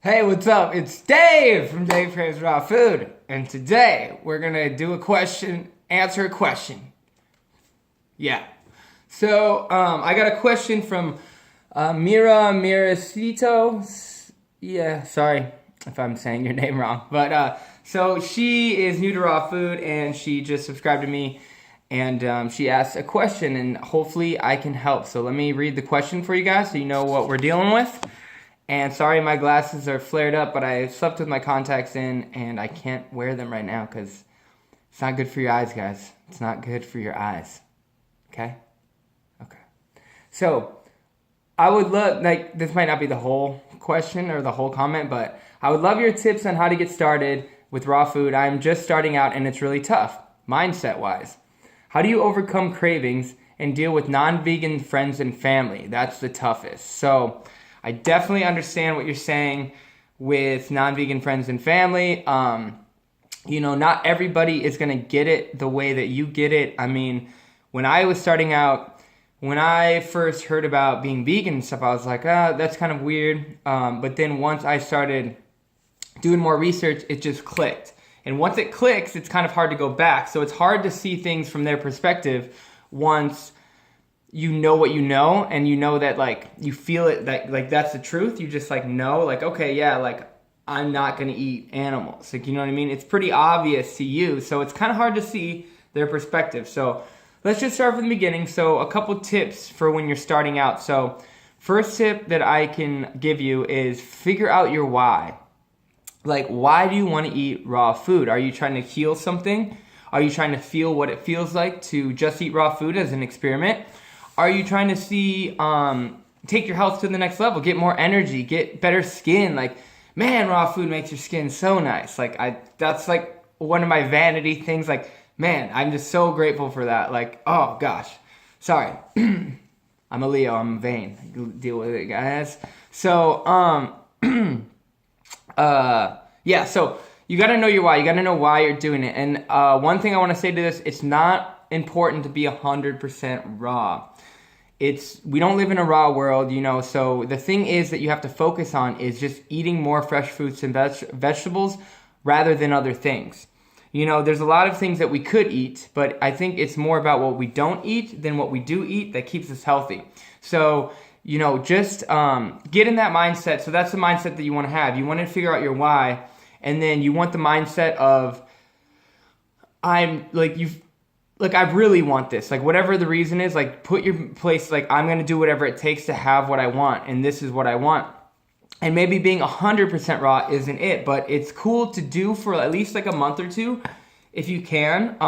Hey, what's up? It's Dave from Dave Craves Raw Food, and today we're gonna do answer a question. Yeah. So I got a question from Mira Miracito. Yeah, sorry if I'm saying your name wrong, but so she is new to Raw Food, and she just subscribed to me, and she asked a question, and hopefully I can help. So let me read the question for you guys, so you know what we're dealing with. And sorry, my glasses are flared up, but I slept with my contacts in, and I can't wear them right now because it's not good for your eyes, guys. It's not good for your eyes. Okay? Okay. So, I would love, this might not be the whole question or the whole comment, but I would love your tips on how to get started with raw food. I'm just starting out, and it's really tough, mindset-wise. How do you overcome cravings and deal with non-vegan friends and family? That's the toughest. So, I definitely understand what you're saying with non-vegan friends and family. Not everybody is going to get it the way that you get it. I mean, when I was starting out, when I first heard about being vegan and stuff, I was like, that's kind of weird. But then once I started doing more research, it just clicked. And once it clicks, it's kind of hard to go back. So it's hard to see things from their perspective once you know what you know, and you know that, you feel it, that, that's the truth. You just, know, okay, yeah, I'm not going to eat animals. You know what I mean? It's pretty obvious to you, so it's kind of hard to see their perspective. So let's just start from the beginning. So a couple tips for when you're starting out. So first tip that I can give you is figure out your why. Why do you want to eat raw food? Are you trying to heal something? Are you trying to feel what it feels like to just eat raw food as an experiment? Are you trying to see, take your health to the next level, get more energy, get better skin? Man, raw food makes your skin so nice. That's one of my vanity things. Man, I'm just so grateful for that. Oh gosh, sorry. I'm a Leo, I'm vain. Deal with it, guys. So, yeah, so you gotta know your why. You gotta know why you're doing it. And one thing I wanna say to this, it's not important to be 100% raw. We don't live in a raw world, so the thing is that you have to focus on is just eating more fresh fruits and vegetables rather than other things. There's a lot of things that we could eat, but I think it's more about what we don't eat than what we do eat that keeps us healthy. So, just get in that mindset. So that's the mindset that you want to have. You want to figure out your why, and then you want the mindset of, I really want this. Whatever the reason is, put your place, I'm going to do whatever it takes to have what I want, and this is what I want. And maybe being 100% raw isn't it, but it's cool to do for at least a month or two, if you can,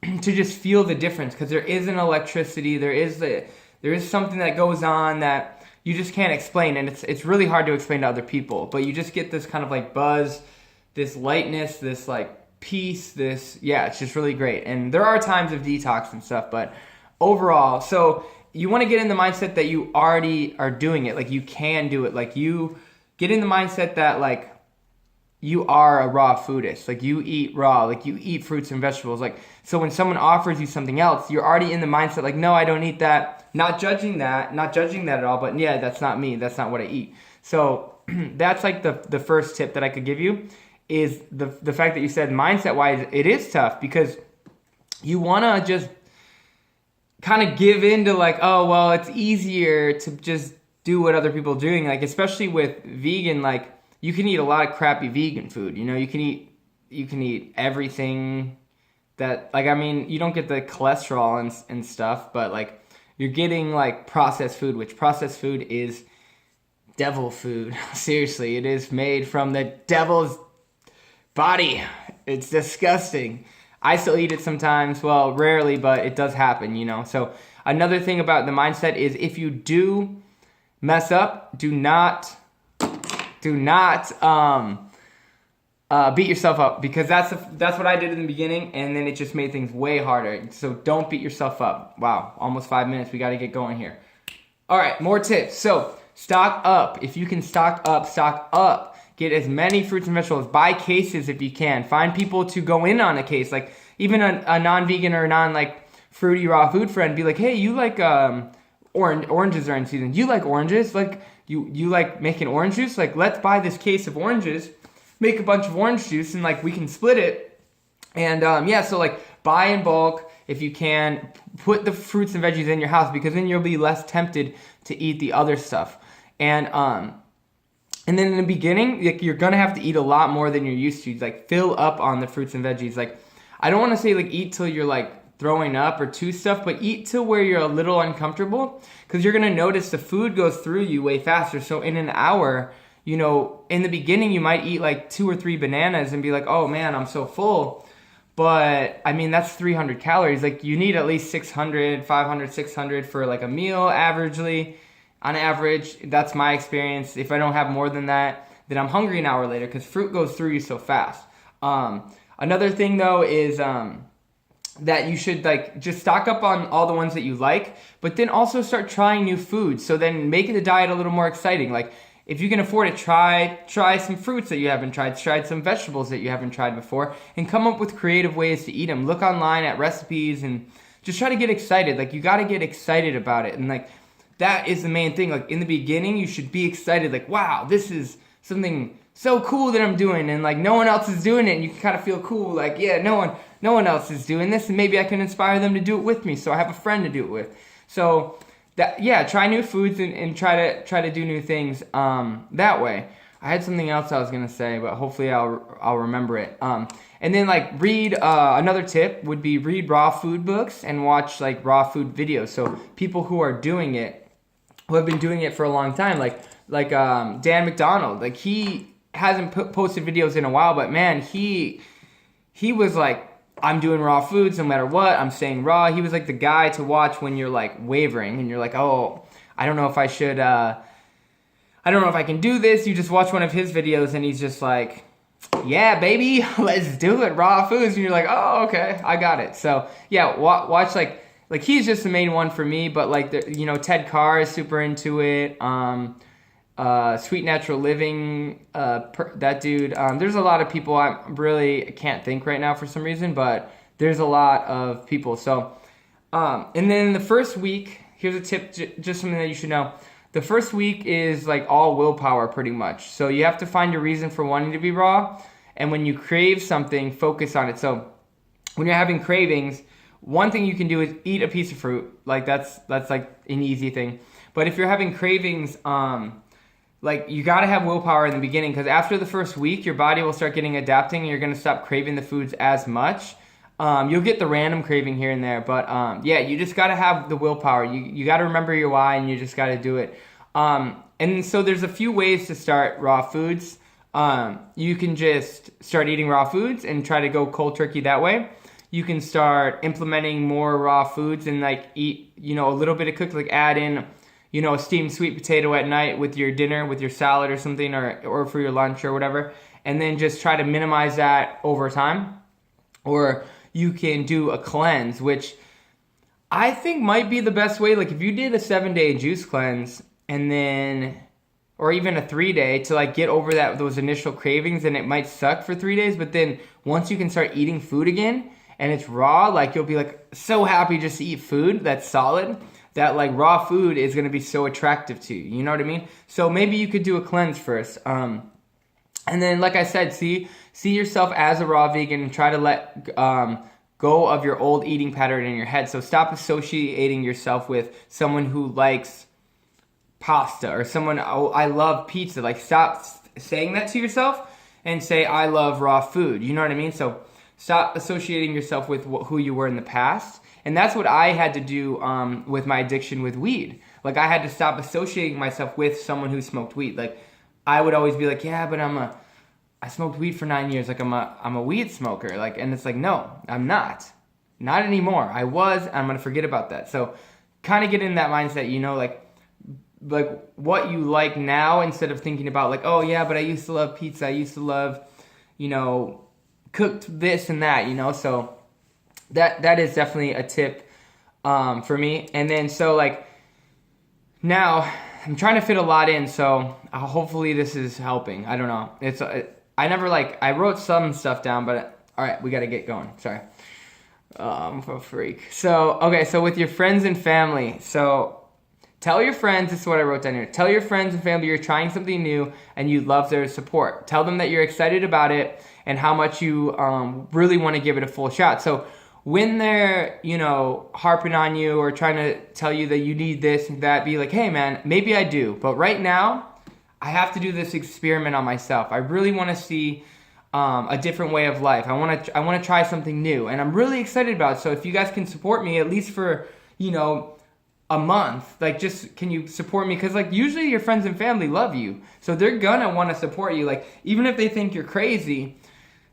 to just feel the difference, because there is an electricity, there is something that goes on that you just can't explain, and it's really hard to explain to other people, but you just get this kind of buzz, this lightness, this peace, it's just really great. And there are times of detox and stuff, but overall, so you want to get in the mindset that you already are doing it, you can do it, you get in the mindset that you are a raw foodist, you eat raw, you eat fruits and vegetables, so when someone offers you something else, you're already in the mindset no, I don't eat that, not judging that at all, but yeah, that's not me, that's not what I eat. So that's the first tip that I could give you, is the fact that you said mindset-wise, it is tough because you want to just kind of give in to oh, well, it's easier to just do what other people are doing. Especially with vegan, you can eat a lot of crappy vegan food. You can eat everything that, you don't get the cholesterol and stuff, but you're getting processed food, which processed food is devil food. Seriously, it is made from the devil's body. It's disgusting. I still eat it sometimes, well, rarely, but it does happen, So another thing about the mindset is if you do mess up, do not beat yourself up, because that's what I did in the beginning, and then it just made things way harder. So don't beat yourself up. Wow, almost 5 minutes. We got to get going here. All right, more tips. So stock up. If you can stock up, stock up. Get as many fruits and vegetables. Buy cases if you can. Find people to go in on a case. Even a non-vegan or fruity raw food friend. Be hey, you oranges are in season. You like oranges? you like making orange juice? Like, let's buy this case of oranges, make a bunch of orange juice, and like we can split it. And yeah, so like buy in bulk if you can. Put the fruits and veggies in your house, because then you'll be less tempted to eat the other stuff. And then in the beginning, like, you're gonna have to eat a lot more than you're used to. Like, fill up on the fruits and veggies. Like, I don't want to say like eat till you're like throwing up or too stuff, but eat till where you're a little uncomfortable, because you're gonna notice the food goes through you way faster. So in an hour, you know, in the beginning you might eat like 2 or 3 bananas and be like, oh man, I'm so full. But I mean, that's 300 calories. Like, you need at least 600, 500, 600 for like a meal averagely. On average, that's my experience. If I don't have more than that, then I'm hungry an hour later, because fruit goes through you so fast. Another thing though is that you should like just stock up on all the ones that you like, but then also start trying new foods. So then make the diet a little more exciting. Like, if you can afford it, try some fruits that you haven't tried, try some vegetables that you haven't tried before, and come up with creative ways to eat them. Look online at recipes and just try to get excited. Like, you got to get excited about it. And like, that is the main thing. Like, in the beginning, you should be excited. Like, wow, this is something so cool that I'm doing, and like no one else is doing it, and you can kind of feel cool. Like, yeah, no one else is doing this, and maybe I can inspire them to do it with me. So I have a friend to do it with. So that, yeah, try new foods and try to do new things that way. I had something else I was gonna say, but hopefully I'll remember it. And then like read, another tip would be read raw food books and watch like raw food videos. So people who are doing it, who have been doing it for a long time, like Dan McDonald, like he hasn't posted videos in a while, but man, he was like, I'm doing raw foods no matter what, I'm staying raw. He was like the guy to watch when you're like wavering and you're like, oh, I don't know if I should, I don't know if I can do this. You just watch one of his videos and he's just like, yeah, baby, let's do it, raw foods. And you're like, oh, okay, I got it. So yeah, watch like he's just the main one for me, but like, Ted Carr is super into it. Sweet Natural Living, that dude. There's a lot of people I can't think right now for some reason, but there's a lot of people. So, and then the first week, here's a tip, just something that you should know. The first week is like all willpower pretty much. So you have to find your reason for wanting to be raw. And when you crave something, focus on it. So when you're having cravings, one thing you can do is eat a piece of fruit. Like that's like an easy thing. But if you're having cravings, like, you got to have willpower in the beginning, because after the first week, your body will start getting adapting and you're going to stop craving the foods as much. You'll get the random craving here and there, but yeah, you just got to have the willpower. You got to remember your why, and you just got to do it. And so there's a few ways to start raw foods. You can just start eating raw foods and try to go cold turkey that way. You can start implementing more raw foods and like eat, a little bit of cooked, like add in, a steamed sweet potato at night with your dinner, with your salad or something, or for your lunch or whatever, and then just try to minimize that over time. Or you can do a cleanse, which I think might be the best way. Like, if you did a 7-day juice cleanse and then, or even a 3-day to like get over those initial cravings, and it might suck for 3 days, but then once you can start eating food again and it's raw, like, you'll be like so happy just to eat food that's solid, that like raw food is going to be so attractive to you. You know what I mean? So maybe you could do a cleanse first. And then, like I said, see yourself as a raw vegan and try to let go of your old eating pattern in your head. So stop associating yourself with someone who likes pasta or someone, oh, I love pizza. Like, stop saying that to yourself and say, I love raw food. You know what I mean? So stop associating yourself with who you were in the past. And that's what I had to do with my addiction with weed. Like, I had to stop associating myself with someone who smoked weed. Like, I would always be like, yeah, but I smoked weed for 9 years. Like, I'm a weed smoker. Like, and it's like, no, I'm not. Not anymore. I was. I'm going to forget about that. So kind of get in that mindset, like what you like now, instead of thinking about like, oh yeah, but I used to love pizza. I used to love, cooked this and that, so that is definitely a tip for me. And then so like now I'm trying to fit a lot in, so hopefully this is helping. I don't know. I wrote some stuff down, but all right, we got to get going. Sorry. I'm a freak. So, okay, so with your friends and family, so Tell your friends, this is what I wrote down here. Tell your friends and family you're trying something new and you love their support. Tell them that you're excited about it and how much you really want to give it a full shot. So when they're, harping on you or trying to tell you that you need this and that, be like, hey man, maybe I do. But right now, I have to do this experiment on myself. I really want to see a different way of life. I want to try something new. And I'm really excited about it. So if you guys can support me, at least for, a month, like, just, can you support me? Because, like, usually your friends and family love you. So they're going to want to support you. Like, even if they think you're crazy,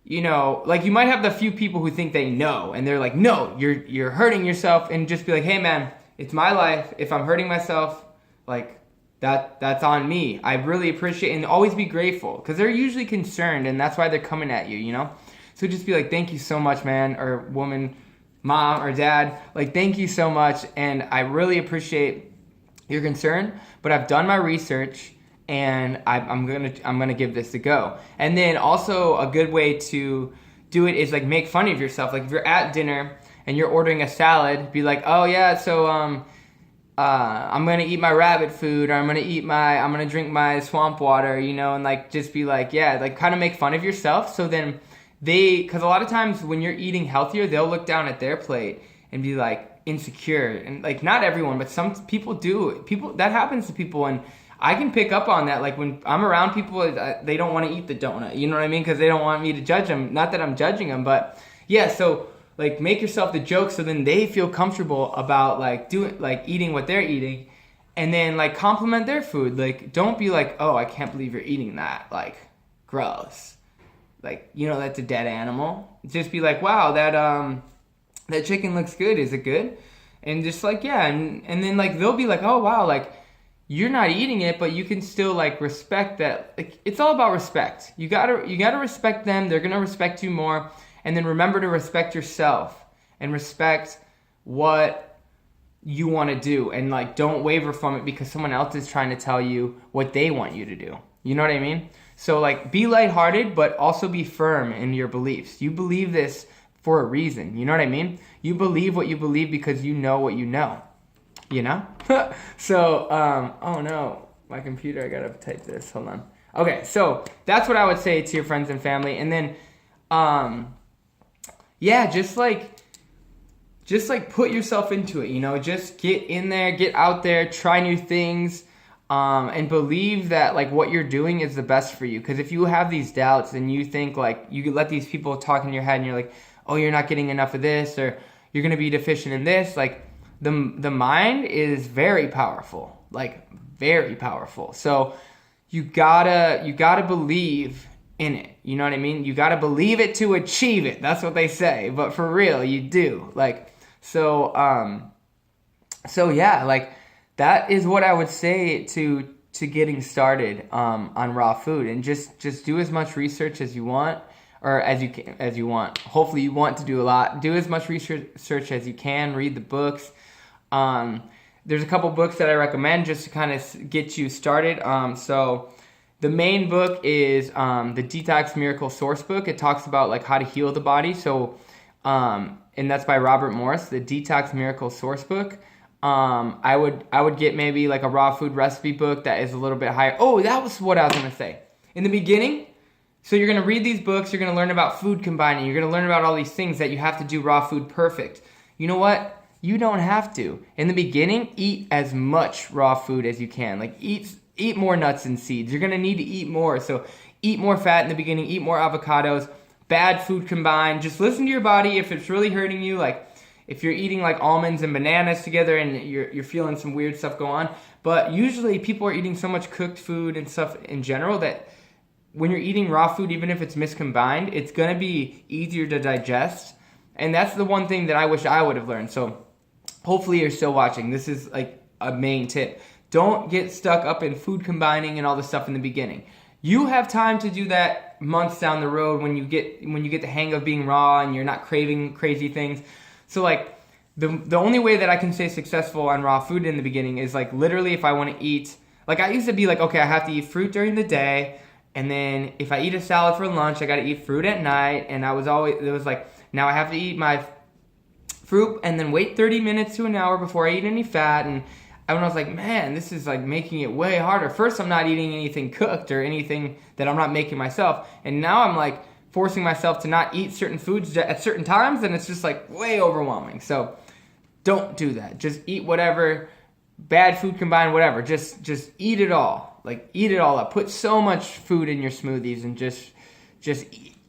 like, you might have the few people who think they know, and they're like, no, you're hurting yourself, and just be like, hey man, it's my life. If I'm hurting myself, like, that's on me. I really appreciate, and always be grateful, because they're usually concerned, and that's why they're coming at you, So just be like, thank you so much, man, or woman, mom or dad, like, thank you so much, and I really appreciate your concern, but I've done my research, and I'm gonna give this a go. And then also a good way to do it is, like, make fun of yourself. Like, if you're at dinner and you're ordering a salad, be like, oh yeah, so I'm gonna eat my rabbit food, or I'm gonna drink my swamp water, and, like, just be like, yeah, like, kind of make fun of yourself. So then because a lot of times when you're eating healthier, they'll look down at their plate and be like insecure, and, like, not everyone, but some people do. That happens to people, and I can pick up on that. Like, when I'm around people, they don't want to eat the donut. You know what I mean? Because they don't want me to judge them. Not that I'm judging them, but yeah. So, like, make yourself the joke, so then they feel comfortable about, like, eating what they're eating, and then, like, compliment their food. Like, don't be like, oh, I can't believe you're eating that. Like, gross. Like, that's a dead animal. Just be like, wow, that chicken looks good. Is it good? And just, like, yeah, and then, like, they'll be like, oh wow, like, you're not eating it, but you can still, like, respect that. Like, it's all about respect. You gotta respect them. They're gonna respect you more. And then remember to respect yourself and respect what you want to do, and, like, don't waver from it because someone else is trying to tell you what they want you to do. You know what I mean? So, like, be lighthearted, but also be firm in your beliefs. You believe this for a reason. You know what I mean? You believe what you believe because you know what you know. So, oh no, my computer, I gotta type this, hold on. Okay, so that's what I would say to your friends and family. And then, yeah, just put yourself into it, just get in there, get out there, try new things, and believe that, like, what you're doing is the best for you. Because if you have these doubts and you think, like, you let these people talk in your head and you're like, oh, you're not getting enough of this, or you're gonna be deficient in this, like, the mind is very powerful, like, very powerful. So you gotta believe in it. You know what I mean? You gotta believe it to achieve it. That's what they say. But for real, you do. Like, so yeah, like, that is what I would say to getting started on raw food. And just do as much research as you want, or as you want. Hopefully you want to do a lot. Do as much research as you can. Read the books. There's a couple books that I recommend just to kind of get you started. So the main book is the Detox Miracle Source book. It talks about, like, how to heal the body. So, and that's by Robert Morris, the Detox Miracle Source book. I would get maybe, like, a raw food recipe book that is a little bit higher. Oh, that was what I was going to say. In the beginning, so you're going to read these books, you're going to learn about food combining, you're going to learn about all these things that you have to do raw food perfect. You know what? You don't have to. In the beginning, eat as much raw food as you can. Like, eat more nuts and seeds. You're going to need to eat more. So eat more fat in the beginning, eat more avocados, bad food combined. Just listen to your body if it's really hurting you. Like, if you're eating, like, almonds and bananas together and you're feeling some weird stuff go on. But usually people are eating so much cooked food and stuff in general that when you're eating raw food, even if it's miscombined, it's going to be easier to digest. And that's the one thing that I wish I would have learned. So hopefully you're still watching. This is, like, a main tip. Don't get stuck up in food combining and all this stuff in the beginning. You have time to do that months down the road when you get the hang of being raw and you're not craving crazy things. So, like, the only way that I can stay successful on raw food in the beginning is, like, literally if I want to eat, like, I used to be like, okay, I have to eat fruit during the day, and then if I eat a salad for lunch, I got to eat fruit at night, and it was like, now I have to eat my fruit and then wait 30 minutes to an hour before I eat any fat, and And I was like, man, this is like making it way harder. First, I'm not eating anything cooked or anything that I'm not making myself. And now I'm like forcing myself to not eat certain foods at certain times. And it's just like way overwhelming. So don't do that. Just eat whatever, bad food combined, whatever. Just eat it all. Like eat it all up. Put so much food in your smoothies and just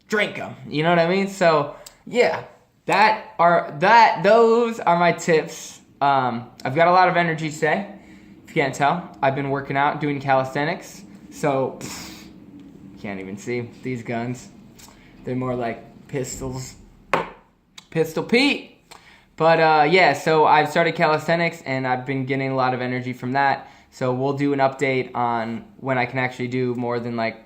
drink them. You know what I mean? So yeah, those are my tips. I've got a lot of energy today. If you can't tell, I've been working out, doing calisthenics. So, can't even see these guns. They're more like pistols. Pistol Pete. But yeah, so I've started calisthenics and I've been getting a lot of energy from that. So we'll do an update on when I can actually do more than like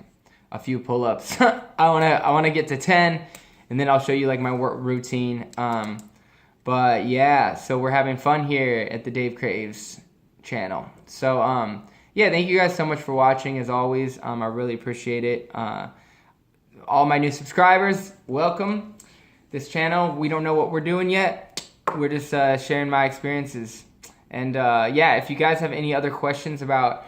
a few pull-ups. I wanna get to 10, and then I'll show you like my work routine. But yeah, so we're having fun here at the Dave Craves channel. So yeah, thank you guys so much for watching as always. I really appreciate it. All my new subscribers, welcome. This channel, we don't know what we're doing yet. We're just sharing my experiences. And yeah, if you guys have any other questions about,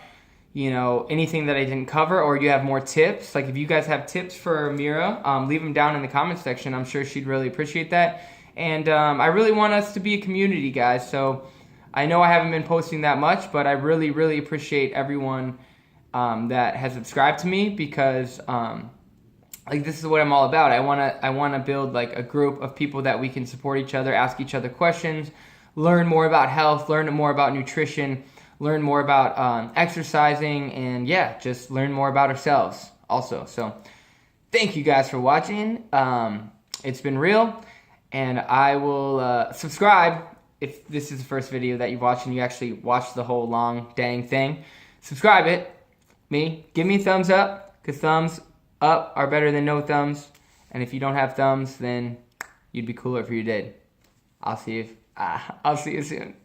you know, anything that I didn't cover, or you have more tips, like if you guys have tips for Mira, leave them down in the comment section. I'm sure she'd really appreciate that. And I really want us to be a community, guys. So I know I haven't been posting that much, but I really, really appreciate everyone that has subscribed to me, because like this is what I'm all about. I wanna build like a group of people that we can support each other, ask each other questions, learn more about health, learn more about nutrition, learn more about exercising, and yeah, just learn more about ourselves also. So thank you guys for watching. It's been real. And I will subscribe if this is the first video that you've watched and you actually watched the whole long dang thing. Subscribe it. Give me a thumbs up, because thumbs up are better than no thumbs. And if you don't have thumbs, then you'd be cooler if you did. I'll see you soon.